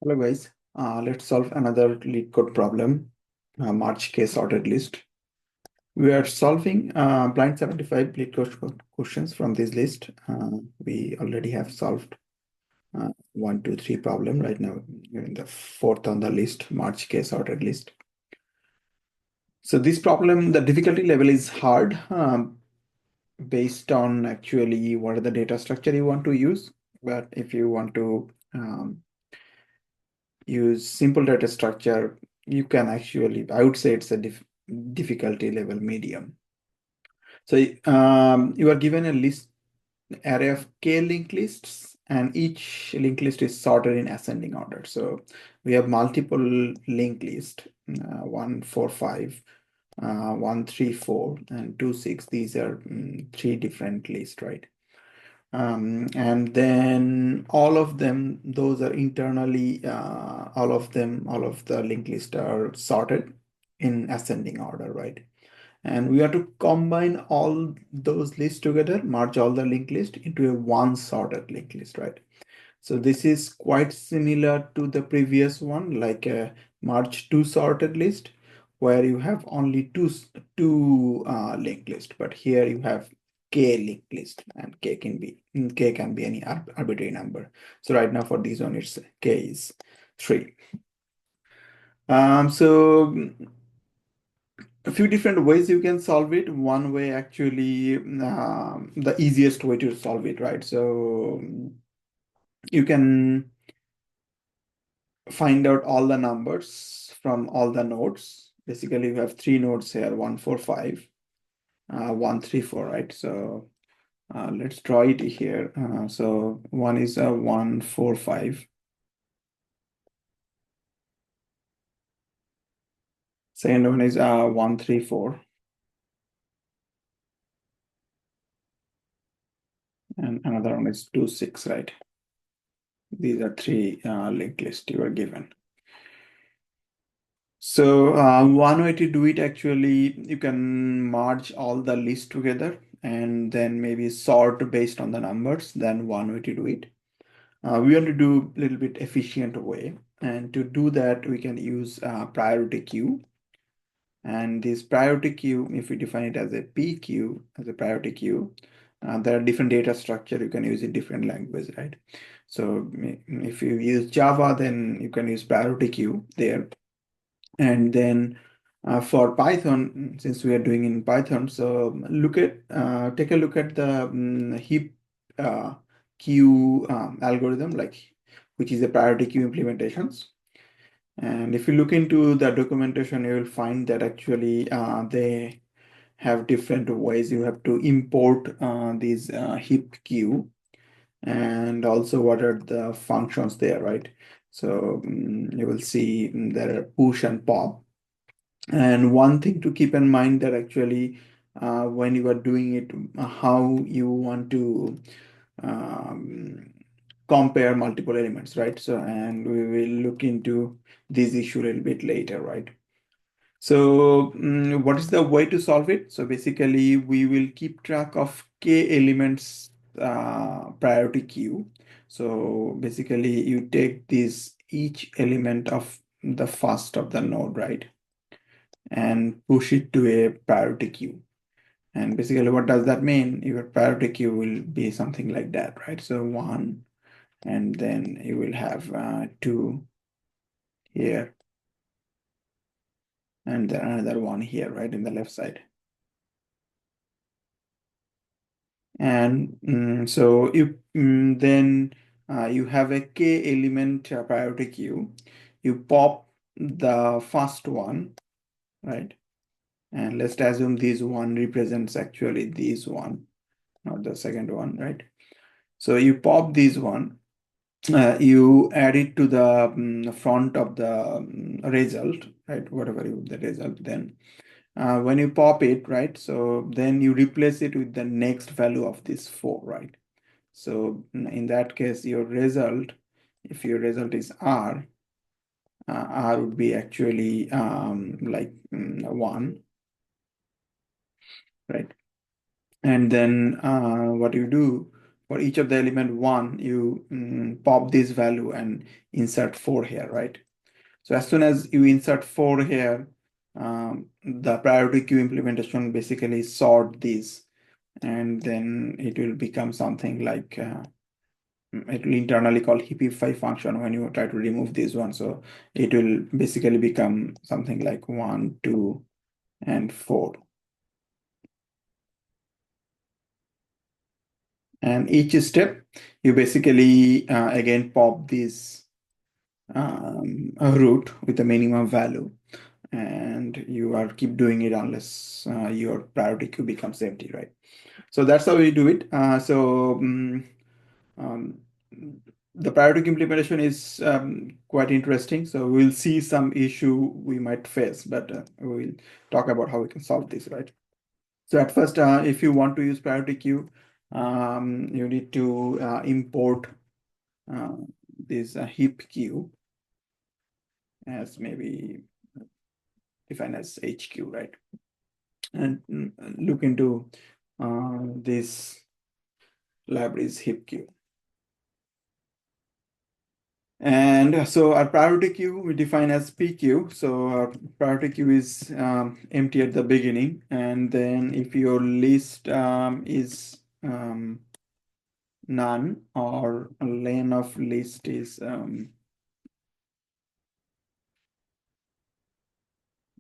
Hello guys, let's solve another Leetcode problem, March case sorted list. We are solving blind 75 Leetcode questions from this list. We already have solved 1, 2, 3 problem right now. We're in the fourth on the list, March case sorted list. So this problem, the difficulty level is hard based on actually what are the data structure you want to use. But if you want to use simple data structure, you can actually, I would say it's a difficulty level medium. So you are given a list array of k linked lists, and each linked list is sorted in ascending order. So we have multiple linked list, 1, 4, 5, 1, 3, 4, and 2, 6. These are three different lists, right? And then all of them, those are internally, all of the linked list are sorted in ascending order, right? And we have to combine all those lists together, merge all the linked list into a one sorted linked list, right? So this is quite similar to the previous one, like a merge two sorted list, where you have only two linked list, but here you have k linked list, and k can be any arbitrary number. So right now for this one, it's k is 3. So a few different ways you can solve it. One way actually, the easiest way to solve it, right? So you can find out all the numbers from all the nodes. Basically, we have three nodes here, 1, 4, 5, 1, 3, 4, right? So let's draw it here. So one is 1, 4, 5. Second one is 1, 3, 4. And another one is 2, 6, right? These are three linked lists you are given. So one way to do it, actually, you can merge all the lists together and then maybe sort based on the numbers. Then one way to do it. We want to do a little bit efficient way. And to do that, we can use priority queue. And this priority queue, if we define it as a PQ, as a priority queue, there are different data structure you can use in different languages, right? So if you use Java, then you can use priority queue there. And then for Python, since we are doing in Python, so take a look at the heap queue algorithm, which is a priority queue implementations. And if you look into the documentation, you will find that actually they have different ways you have to import these heap queue, and also what are the functions there, right? So you will see there are push and pop. And one thing to keep in mind that actually when you are doing it, how you want to um, compare multiple elements, right? So, and we will look into this issue a little bit later, right? So what is the way to solve it? So basically we will keep track of k elements priority queue. So basically you take this each element of the first of the node, right? And push it to a priority queue. And basically, what does that mean? Your priority queue will be something like that, right? So 1, and then you will have 2 here, and then another 1 here, right, in the left side. And so you then you have a k element priority queue. You pop the first one, right? And let's assume this one represents actually this one, not the second one, right? So you pop this one, you add it to the front of the result, right? Whatever the result, then when you pop it, right? So then you replace it with the next value of this 4, right? So in that case, your result, if your result is R, R would be actually 1, right? And then what you do, for each of the element 1, you pop this value and insert 4 here, right? So as soon as you insert 4 here, the priority queue implementation basically sort these, and then it will become something like it will internally call heapify function when you try to remove this one. So it will basically become something like 1, 2, and 4. And each step, you basically again pop this root with a minimum value, and you are keep doing it unless your priority queue becomes empty, right? So that's how we do it. Um, the priority queue implementation is quite interesting. So we'll see some issue we might face, but we'll talk about how we can solve this, right? So at first, if you want to use priority queue, you need to import uh, this heap queue as maybe defined as HQ, right? And look into this library's heap queue. And so our priority queue we define as PQ. So our priority queue is empty at the beginning, and then if your list is none, or lane of list is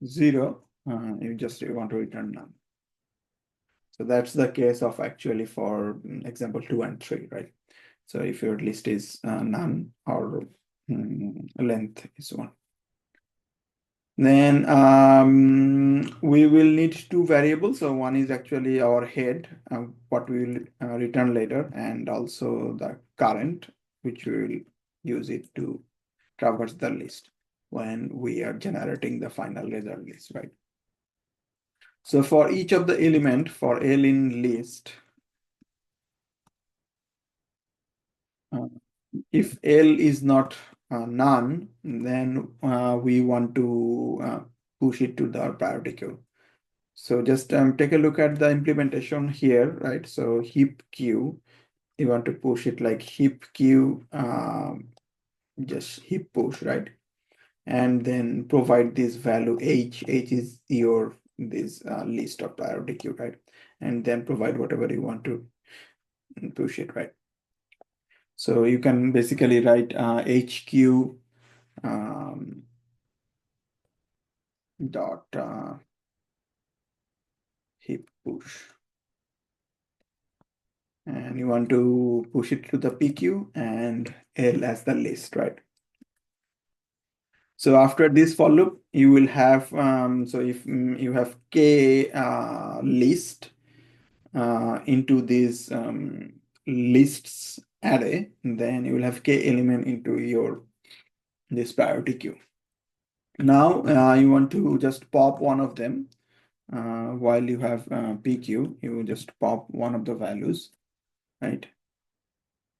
0, you just want to return none. So that's the case of actually for example 2 and 3, right? So if your list is none, or length is 1. Then we will need 2 variables. So one is actually our head, what we will return later, and also the current, which we will use it to traverse the list when we are generating the final result list, right? So for each of the element for L in list, if L is not none, then we want to push it to the priority queue. So just take a look at the implementation here, right? So heap queue, you want to push it like heap queue, just heap push, right? And then provide this value H. H is your this list of priority queue, right? And then provide whatever you want to push it, right? So you can basically write HQ dot heap push, and you want to push it to the PQ and L as the list, right? So after this for loop, you will have so if you have K list into this lists array, then you will have K element into your this priority queue. Now you want to just pop one of them. While you have PQ, you just pop one of the values, right?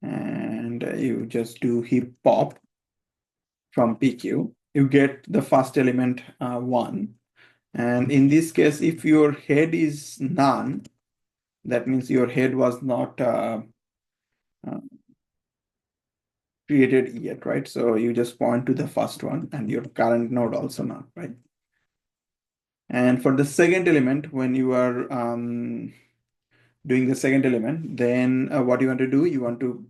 And you just do heap pop from PQ. You get the first element 1. And in this case, if your head is none, that means your head was not created yet, right? So you just point to the first one, and your current node also not, right? And for the second element, when you are doing the second element, then what you want to do, you want to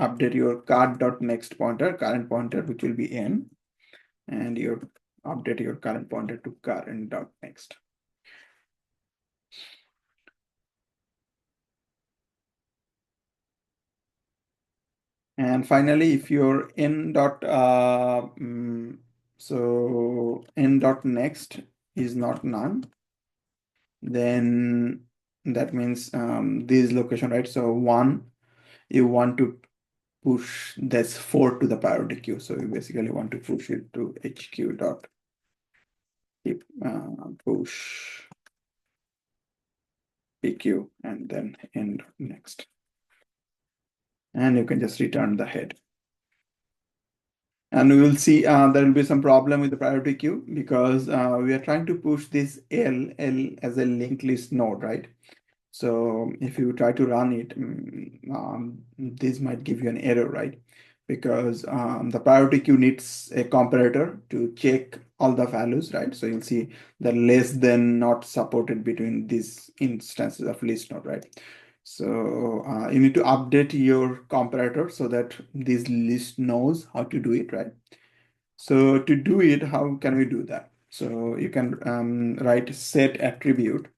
update your card.next pointer, current pointer, which will be n, and you update your current pointer to current.next. And finally, if your n dot so n dot next is not none, then that means this location, right? So 1, you want to push this 4 to the priority queue. So you basically want to push it to HQ dot push PQ and then end next. And you can just return the head. And we will see there will be some problem with the priority queue because we are trying to push this L as a linked list node, right? So if you try to run it, this might give you an error, right? Because the priority queue needs a comparator to check all the values, right? So you'll see the less than not supported between these instances of list node, right? So you need to update your comparator so that this list knows how to do it, right? So to do it, how can we do that? So you can write set attribute.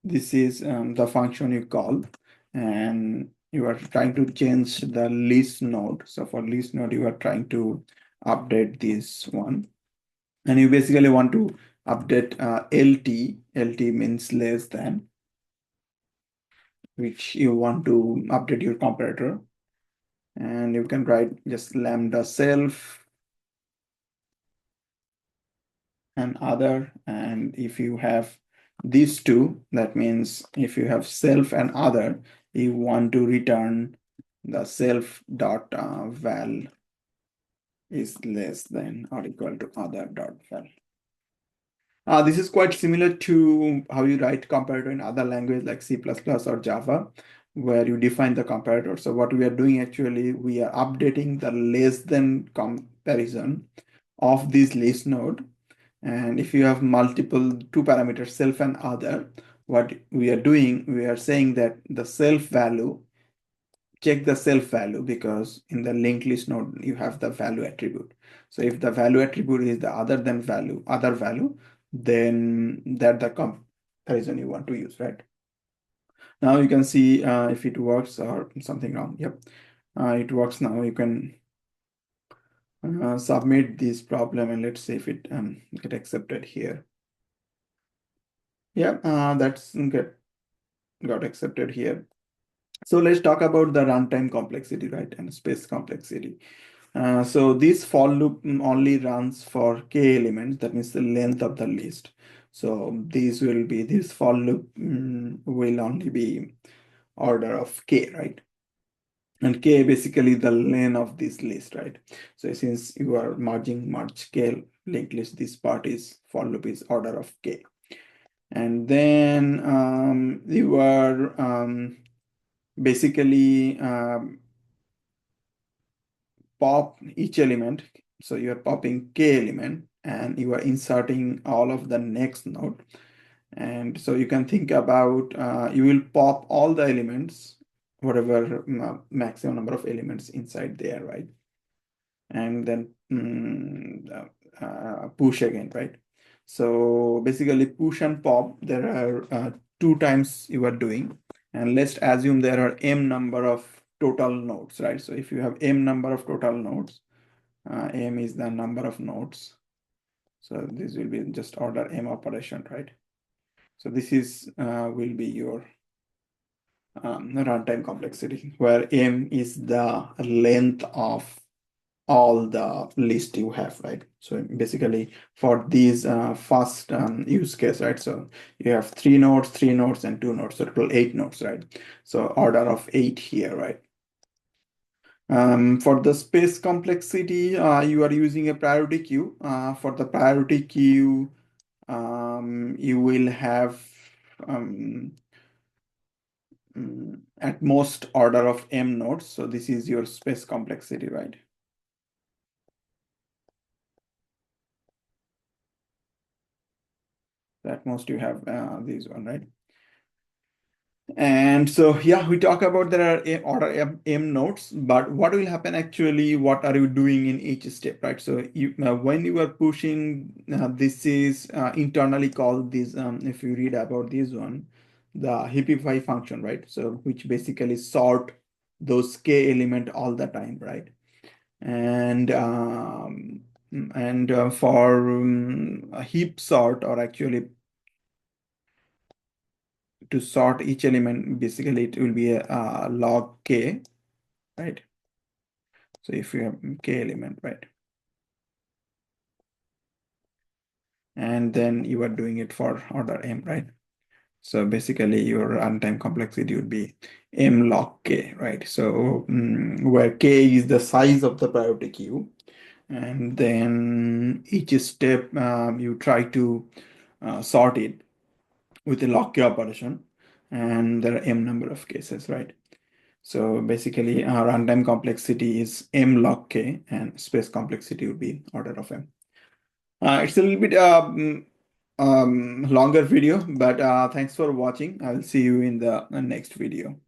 This is the function you call, and you are trying to change the list node. So for list node, you are trying to update this one, and you basically want to update LT. LT means less than, which you want to update your comparator, and you can write just lambda self and other. And if you have these two, that means if you have self and other, you want to return the self.val is less than or equal to other.val. This is quite similar to how you write comparator in other language like C++ or Java, where you define the comparator. So what we are doing actually, we are updating the less than comparison of this list node. And if you have multiple two parameters, self and other, what we are doing, we are saying that the self value, check the self value, because in the linked list node, you have the value attribute. So if the value attribute is the other value, then that the comparison you want to use, right? Now you can see if it works or something wrong. Yep, it works now. You can submit this problem and let's see if it get accepted here. Yeah, that's good. Got accepted here. So let's talk about the runtime complexity, right, and space complexity. So this for loop only runs for k elements, that means the length of the list. So this for loop will only be order of k, right? And k basically the length of this list, right? So since you are merge k linked list, this part is for loop is order of k. And then you are basically pop each element. So you are popping k element and you are inserting all of the next node. And so you can think about you will pop all the elements, whatever maximum number of elements inside there, right? And then push again, right? So basically push and pop, there are two times you are doing. And let's assume there are m number of total nodes, right? So if you have m number of total nodes, m is the number of nodes. So this will be just order m operation, right? So this is will be your runtime complexity, where m is the length of all the list you have, right? So basically for these first use case, right? So you have three nodes, and two nodes, so total 8 nodes, right? So order of 8 here, right? For the space complexity, you are using a priority queue. For the priority queue, you will have um, at most order of m nodes. So this is your space complexity, right? At most you have these one, right? And so, yeah, we talk about there are order m nodes, but what will happen actually? What are you doing in each step, right? So you when you are pushing, this is internally called this. If you read about this one, the heapify function, right? So which basically sort those k element all the time, right? And for a heap sort, or actually to sort each element, basically it will be a log k, right? So if you have k element, right? And then you are doing it for order m, right? So basically your runtime complexity would be m log k, right? So where k is the size of the priority queue, and then each step you try to sort it with a log k operation. and there are m number of cases, right? So basically, runtime complexity is m log k, and space complexity would be order of m. It's a little bit longer video, but thanks for watching. I'll see you in the next video.